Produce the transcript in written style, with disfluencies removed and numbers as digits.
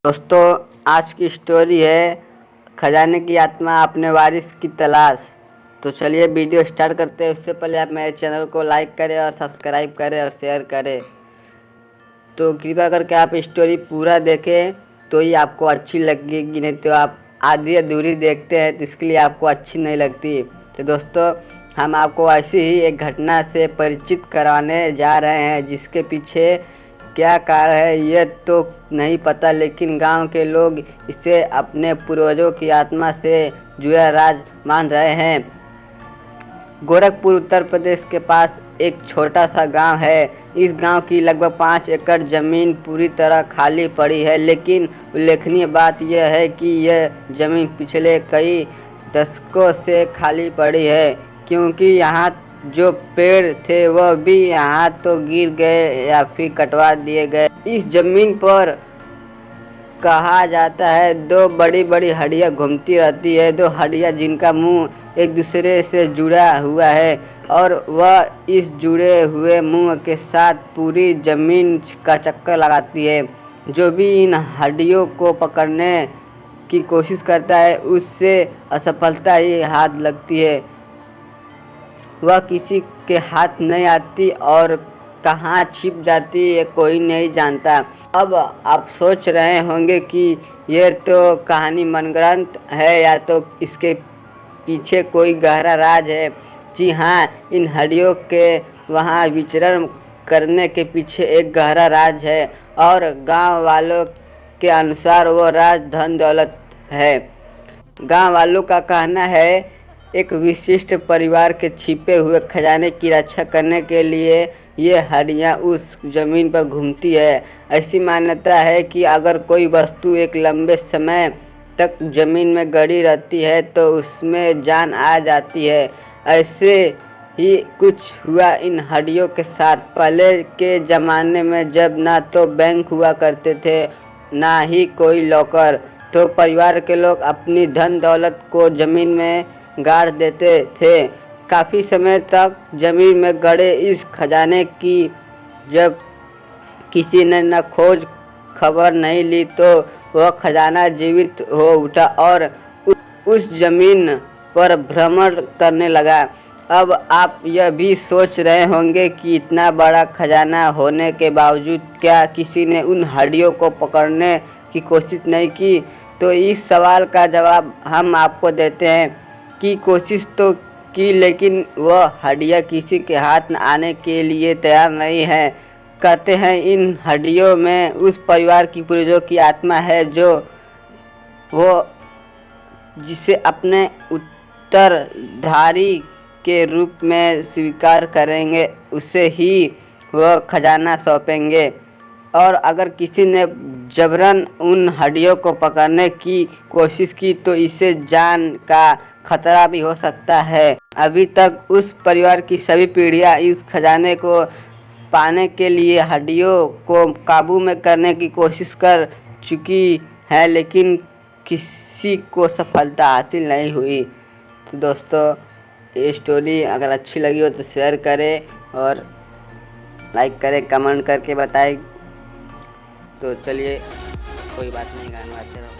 दोस्तों, आज की स्टोरी है खजाने की आत्मा अपने वारिस की तलाश। तो चलिए वीडियो स्टार्ट करते हैं। उससे पहले आप मेरे चैनल को लाइक करें और सब्सक्राइब करें और शेयर करें। तो कृपया करके आप स्टोरी पूरा देखें तो ही आपको अच्छी लगेगी, नहीं तो आप आधी अधूरी देखते हैं तो इसके लिए आपको अच्छी नहीं लगती। तो दोस्तों, हम आपको ऐसी ही एक घटना से परिचित कराने जा रहे हैं जिसके पीछे क्या कारण है ये तो नहीं पता, लेकिन गांव के लोग इसे अपने पूर्वजों की आत्मा से जुड़ा राज मान रहे हैं। गोरखपुर उत्तर प्रदेश के पास एक छोटा सा गांव है। इस गांव की लगभग 5 एकड़ ज़मीन पूरी तरह खाली पड़ी है, लेकिन उल्लेखनीय बात यह है कि यह ज़मीन पिछले कई दशकों से खाली पड़ी है, क्योंकि यहाँ जो पेड़ थे वह भी यहाँ तो गिर गए या फिर कटवा दिए गए। इस ज़मीन पर कहा जाता है 2 बड़ी बड़ी हड्डियाँ घूमती रहती है, 2 हड्डियाँ जिनका मुंह एक दूसरे से जुड़ा हुआ है और वह इस जुड़े हुए मुंह के साथ पूरी ज़मीन का चक्कर लगाती है। जो भी इन हड्डियों को पकड़ने की कोशिश करता है उससे असफलता ही हाथ लगती है। वह किसी के हाथ नहीं आती और कहाँ छिप जाती है कोई नहीं जानता। अब आप सोच रहे होंगे कि यह तो कहानी मनगढ़ंत है या तो इसके पीछे कोई गहरा राज है। जी हाँ, इन हड्डियों के वहाँ विचरण करने के पीछे एक गहरा राज है और गांव वालों के अनुसार वो राज धन दौलत है। गांव वालों का कहना है एक विशिष्ट परिवार के छिपे हुए खजाने की रक्षा करने के लिए ये हड्डियाँ उस ज़मीन पर घूमती है। ऐसी मान्यता है कि अगर कोई वस्तु एक लंबे समय तक ज़मीन में गड़ी रहती है तो उसमें जान आ जाती है। ऐसे ही कुछ हुआ इन हड्डियों के साथ। पहले के ज़माने में जब ना तो बैंक हुआ करते थे ना ही कोई लॉकर, तो परिवार के लोग अपनी धन दौलत को ज़मीन में गाड़ देते थे। काफ़ी समय तक ज़मीन में गड़े इस खजाने की जब किसी ने न खोज खबर नहीं ली तो वह खजाना जीवित हो उठा और उस ज़मीन पर भ्रमण करने लगा। अब आप यह भी सोच रहे होंगे कि इतना बड़ा खजाना होने के बावजूद क्या किसी ने उन हड्डियों को पकड़ने की कोशिश नहीं की? तो इस सवाल का जवाब हम आपको देते हैं कि कोशिश तो की, लेकिन वह हड्डियाँ किसी के हाथ न आने के लिए तैयार नहीं है। कहते हैं इन हड्डियों में उस परिवार की पूर्वजों की आत्मा है जो वो जिसे अपने उत्तराधिकारी के रूप में स्वीकार करेंगे उसे ही वह खजाना सौंपेंगे। और अगर किसी ने जबरन उन हड्डियों को पकड़ने की कोशिश की तो इसे जान का खतरा भी हो सकता है। अभी तक उस परिवार की सभी पीढ़ियां इस खजाने को पाने के लिए हड्डियों को काबू में करने की कोशिश कर चुकी है, लेकिन किसी को सफलता हासिल नहीं हुई। तो दोस्तों, ये स्टोरी अगर अच्छी लगी हो तो शेयर करें और लाइक करें, कमेंट करके बताएं। तो चलिए, कोई बात नहीं, गाना अच्छा रहो।